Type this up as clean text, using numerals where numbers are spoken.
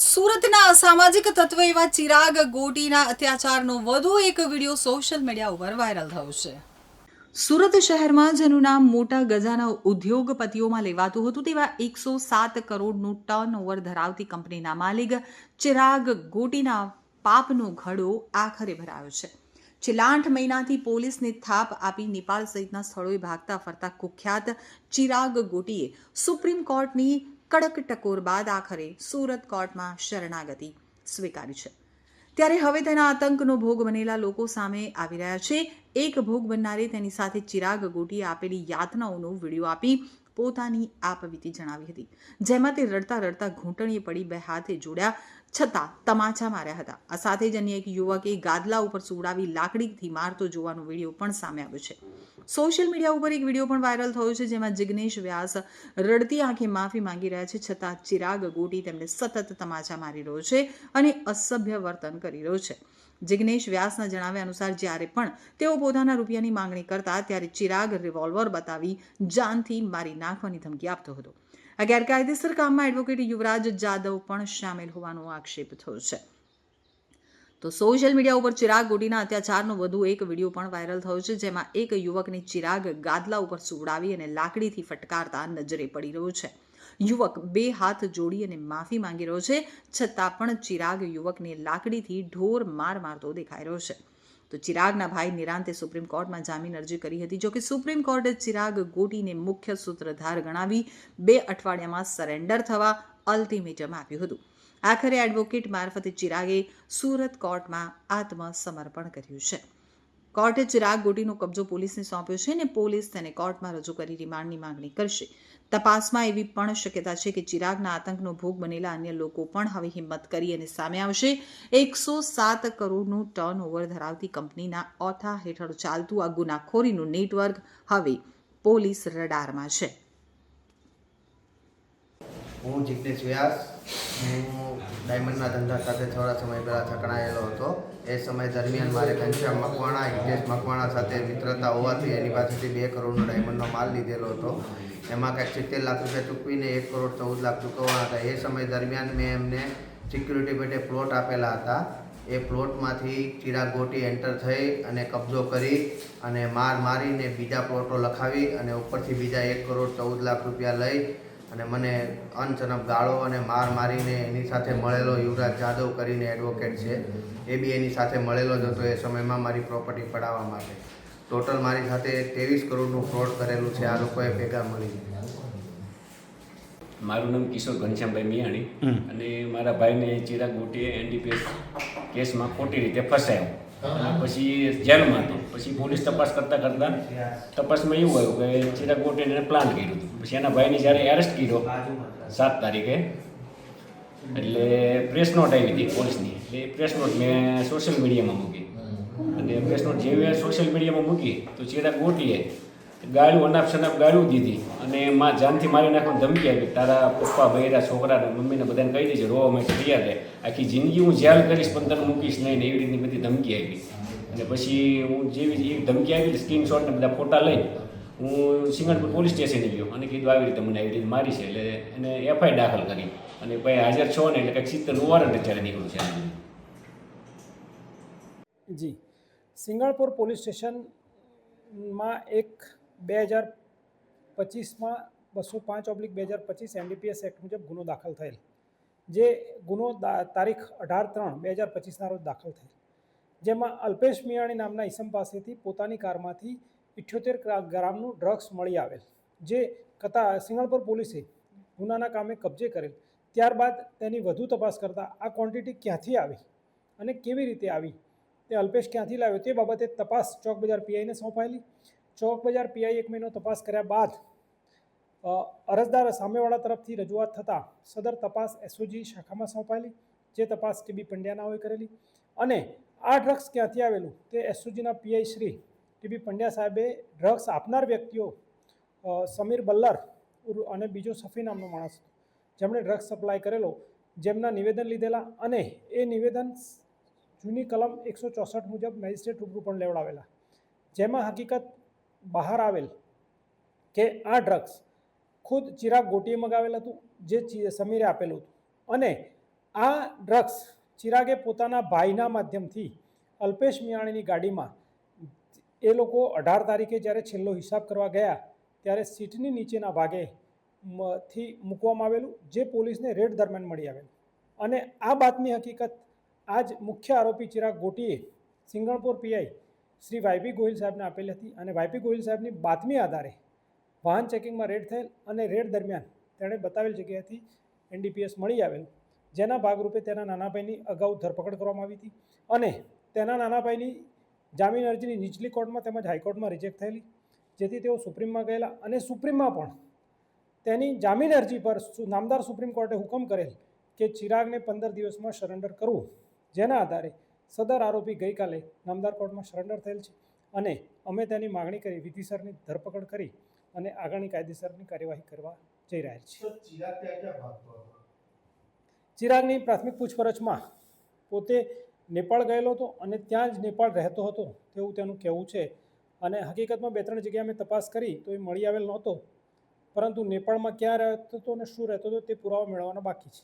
સુરતના અસામાજિક તત્વ એવા ચિરાગ ગોટીના અત્યાચારનો વધુ એક વિડીયો સોશિયલ મીડિયા ઉપર વાયરલ થયો છે. સુરત શહેરમાં જેનું નામ મોટા ગજાના ઉદ્યોગપતિઓમાં લેવાતું હતું તેવા 107 કરોડનું ટર્નઓવર ધરાવતી કંપનીના માલિક ચિરાગ ગોટીના પાપનો ઘડો આખરે ભરાયો છે. છેલ્લા 8 મહિનાથી પોલીસને થાપ આપી નેપાળ સહિતના સ્થળોએ ભાગતા ફરતા કુખ્યાત ચિરાગ ગોટીએ સુપ્રીમ કોર્ટની કડક ટકોર બાદ આખરે સુરત કોર્ટમાં શરણાગતિ સ્વીકારી છે. ત્યારે હવે તેના આતંકનો ભોગ બનેલા લોકો સામે આવી રહ્યા છે. એક ભોગ બનનારે તેની સાથે ચિરાગ ગોટીએ આપેલી યાતનાઓનો વિડીયો આપી પોતાની આપવીતી જણાવી હતી, જેમાં તે રડતા રડતા ઘૂંટણીએ પડી 2 હાથે જોડ્યા છતાં તમાચા માર્યા હતા. આ સાથે જ અન્ય એક યુવકે ગાદલા ઉપર સુવડાવી લાકડીથી મારતો જોવાનો વિડીયો પણ સામે આવ્યો છે. સોશિયલ મીડિયા ઉપર એક વિડીયો પણ વાયરલ થયો છે, જેમાં જિગ્નેશ વ્યાસ રડતી આંખે માફી માંગી રહ્યા છે, છતાં ચિરાગ ગોટી તેમને સતત તમાચા મારી રહ્યો છે અને અસભ્ય વર્તન કરી રહ્યો છે. જિગ્નેશ વ્યાસના જણાવ્યા અનુસાર જ્યારે પણ તેઓ પોતાના રૂપિયાની માંગણી કરતા ત્યારે ચિરાગ રિવોલ્વર બતાવી જાનથી મારી નાખવાની ધમકી આપતો હતો. આ ગેરકાયદેસર કામમાં એડવોકેટ યુવરાજ જાદવ પણ સામેલ હોવાનો આક્ષેપ થયો છે. તો સોશિયલ મીડિયા ઉપર ચિરાગ ગોટીના અત્યાચારનો વધુ એક વિડીયો પણ વાયરલ થયો છે, જેમાં એક યુવકને ચિરાગ ગાદલા ઉપર સુવડાવી અને લાકડીથી ફટકારતા નજરે પડી રહ્યો છે. યુવક 2 હાથ જોડી અને માફી માંગી રહ્યો છે, છતાં પણ ચિરાગ યુવકને લાકડીથી ઢોર માર મારતો દેખાઈ રહ્યો છે. તો ચિરાગના ભાઈ નિરાંતે સુપ્રીમ કોર્ટમાં જામીન અરજી કરી હતી, જોકે સુપ્રીમ કોર્ટે ચિરાગ ગોટીને મુખ્ય સૂત્રધાર ગણાવી 2 અઠવાડિયામાં સરેન્ડર થવા અલ્ટિમેટમ આપ્યું હતું. આખરે એડવોકેટ મારફતે ચિરાગે સુરત કોર્ટમાં આત્મસમર્પણ કર્યું છે. કોર્ટે ચિરાગ ગોટીનો કબજો પોલીસને સોંપ્યો છે અને પોલીસ તેને કોર્ટમાં રજૂ કરી રિમાન્ડની માંગણી કરશે. તપાસમાં એવી પણ શક્યતા છે કે ચિરાગના આતંકનો ભોગ બનેલા અન્ય લોકો પણ હવે હિંમત કરી અને સામે આવશે. 107 કરોડનું ટર્નઓવર ધરાવતી કંપનીના ઓથા હેઠળ ચાલતું આ ગુનાખોરીનું નેટવર્ક હવે પોલીસ રડારમાં છે. હું જિગ્નેશ વ્યાસ. હું ડાયમંડના ધંધા સાથે થોડા સમય પહેલાં સંકળાયેલો હતો. એ સમય દરમિયાન મારે ઘનશ્યામ મકવાણા, હિતેશ મકવાણા સાથે મિત્રતા હોવાથી એની પાસેથી 2 કરોડનો ડાયમંડનો માલ લીધેલો હતો. એમાં કંઈક 70 લાખ રૂપિયા ચૂકવીને 1 કરોડ 14 લાખ ચૂકવવાના હતા. એ સમય દરમિયાન મેં એમને સિક્યુરિટી પેટે પ્લોટ આપેલા હતા. એ પ્લોટમાંથી ચિરાગ ગોટી એન્ટર થઈ અને કબજો કરી અને મારીને બીજા પ્લોટો લખાવી અને ઉપરથી બીજા 1 કરોડ 14 લાખ રૂપિયા લઈ અને મને અનચનપ ગાળો અને મારીને એની સાથે મળેલો યુવરાજ જાદવ કરીને એડવોકેટ છે, એ બી એની સાથે મળેલો જ હતો એ સમયમાં મારી પ્રોપર્ટી પડાવવા માટે. ટોટલ મારી સાથે 23 કરોડનું ફ્રોડ કરેલું છે આ લોકોએ ભેગા મળીને. મારું નામ કિશોર ઘનશ્યામભાઈ મિયાણી અને મારા ભાઈને ચિરાગ ગોટીએ એનડીપીએસ કેસમાં ખોટી રીતે ફસાયો અને પછી જેલમાં હતો. પછી પોલીસ તપાસ કરતાં તપાસમાં એવું આવ્યું કે ચિરાગ ગોટીને પ્લાન કર્યું હતું. પછી એના ભાઈને જ્યારે એરેસ્ટ કર્યો 7 તારીખે, એટલે પ્રેસ નોટ આવી હતી પોલીસની. એટલે પ્રેસ નોટ મેં સોશિયલ મીડિયામાં મૂકી અને પ્રેસ નોટ જેવી સોશિયલ મીડિયામાં મૂકી તો ચિરાગ ગોટીએ ગાળું અનાપ શનાપ ગાળું દીધી અને જાનથી મારી નાખવાની ધમકી આપી. તારા પપ્પા, ભૈરા, છોકરાને, મમ્મીને બધાને કહી દેજે રોવા માટે તૈયાર રહે, આખી જિંદગી હું જેલ કરીશ પણ તને મૂકીશ નહીં ને, એવી રીતની બધી ધમકી આપી. અને પછી હું જેવી ધમકી આવી સ્ક્રીનશોટ ને બધા ફોટા લઈને હું સિંગણપુર પોલીસ સ્ટેશને ગયો અને કીધું આવી રીતે મને આવી રીતે મારી છે. એટલે એને એફઆઈઆર દાખલ કરી અને ભાઈ હાજર છો ને એટલે કંઈક 70નું વોરંટ અત્યારે નીકળ્યું છે. જી, સિંગણપુર પોલીસ સ્ટેશનમાં એક 2025માં 205/2025 એનડીપીએસ એક્ટ મુજબ ગુનો દાખલ થયેલ, જે ગુનો તારીખ 18/3/2025ના રોજ દાખલ થયેલ, જેમાં અલ્પેશ મિયાણી નામના ઈસમ પાસેથી પોતાની કારમાંથી 78 ગ્રામનું ડ્રગ્સ મળી આવેલ, જે સિંગણપુર પોલીસે ગુનાના કામે કબજે કરેલ. ત્યારબાદ તેની વધુ તપાસ કરતાં આ ક્વોન્ટિટી ક્યાંથી આવી અને કેવી રીતે આવી, તે અલ્પેશ ક્યાંથી લાવ્યો તે બાબતે તપાસ ચોક બજાર પીઆઈને સોંપાયેલી. ચોક બજાર પીઆઈ 1 મહિનો તપાસ કર્યા બાદ અરજદાર સામેવાળા તરફથી રજૂઆત થતાં સદર તપાસ એસઓજી શાખામાં સોંપાયેલી, જે તપાસ ટીબી પંડ્યાનાઓએ કરેલી. અને આ ડ્રગ્સ ક્યાંથી આવેલું તે એસઓજીના પીઆઈ શ્રી ટીબી પંડ્યા સાહેબે ડ્રગ્સ આપનાર વ્યક્તિઓ સમીર બલ્લર અને બીજો સફી નામનો માણસ જેમણે ડ્રગ્સ સપ્લાય કરેલો, જેમના નિવેદન લીધેલા અને એ નિવેદન જૂની કલમ 164 મુજબ મેજિસ્ટ્રેટ રૂબરૂ પણ લેવડાવેલા, જેમાં હકીકત બહાર આવેલ કે આ ડ્રગ્સ ખુદ ચિરાગ ગોટીએ મગાવેલ હતું, જે સમીરે આપેલું હતું અને આ ડ્રગ્સ ચિરાગે પોતાના ભાઈના માધ્યમથી અલ્પેશ મિયાણીની ગાડીમાં એ લોકો 18 તારીખે જ્યારે છેલ્લો હિસાબ કરવા ગયા ત્યારે સીટની નીચેના ભાગે થી મૂકવામાં આવેલું, જે પોલીસને રેડ દરમિયાન મળી આવેલું. અને આ બાતમી હકીકત આજ મુખ્ય આરોપી ચિરાગ ગોટીએ સિંગણપુર પીઆઈ શ્રી વાયપી ગોહિલ સાહેબને આપેલી હતી અને વાયપી ગોહિલ સાહેબની બાતમી આધારે વાહન ચેકિંગમાં રેડ થયેલ અને રેડ દરમિયાન તેણે બતાવેલ જગ્યાએથી એનડીપીએસ મળી આવેલ, જેના ભાગરૂપે તેના નાના ભાઈની અગાઉ ધરપકડ કરવામાં આવી હતી અને તેના નાના ભાઈની જામીન અરજીની નીચલી કોર્ટમાં તેમજ હાઈકોર્ટમાં રિજેક્ટ થયેલી, જેથી તેઓ સુપ્રીમમાં ગયેલા અને સુપ્રીમમાં પણ તેની જામીન અરજી પર નામદાર સુપ્રીમ કોર્ટે હુકમ કરેલ કે ચિરાગને 15 દિવસમાં સરેન્ડર કરવું, જેના આધારે સદર આરોપી ગઈકાલે નામદાર કોર્ટમાં સરેન્ડર થયેલ છે અને અમે તેની માગણી કરી વિધિસરની ધરપકડ કરી અને આગળની કાયદેસરની કાર્યવાહી કરવા જઈ રહ્યા છીએ. ચિરાગની પ્રાથમિક પૂછપરછમાં પોતે નેપાળ ગયેલો હતો અને ત્યાં જ નેપાળ રહેતો હતો તેવું તેનું કહેવું છે અને હકીકતમાં 2-3 જગ્યાએ અમે તપાસ કરી તો એ મળી આવેલ નહોતો, પરંતુ નેપાળમાં ક્યાં રહેતો હતો અને શું રહેતો હતો તે પુરાવા મેળવવાના બાકી છે.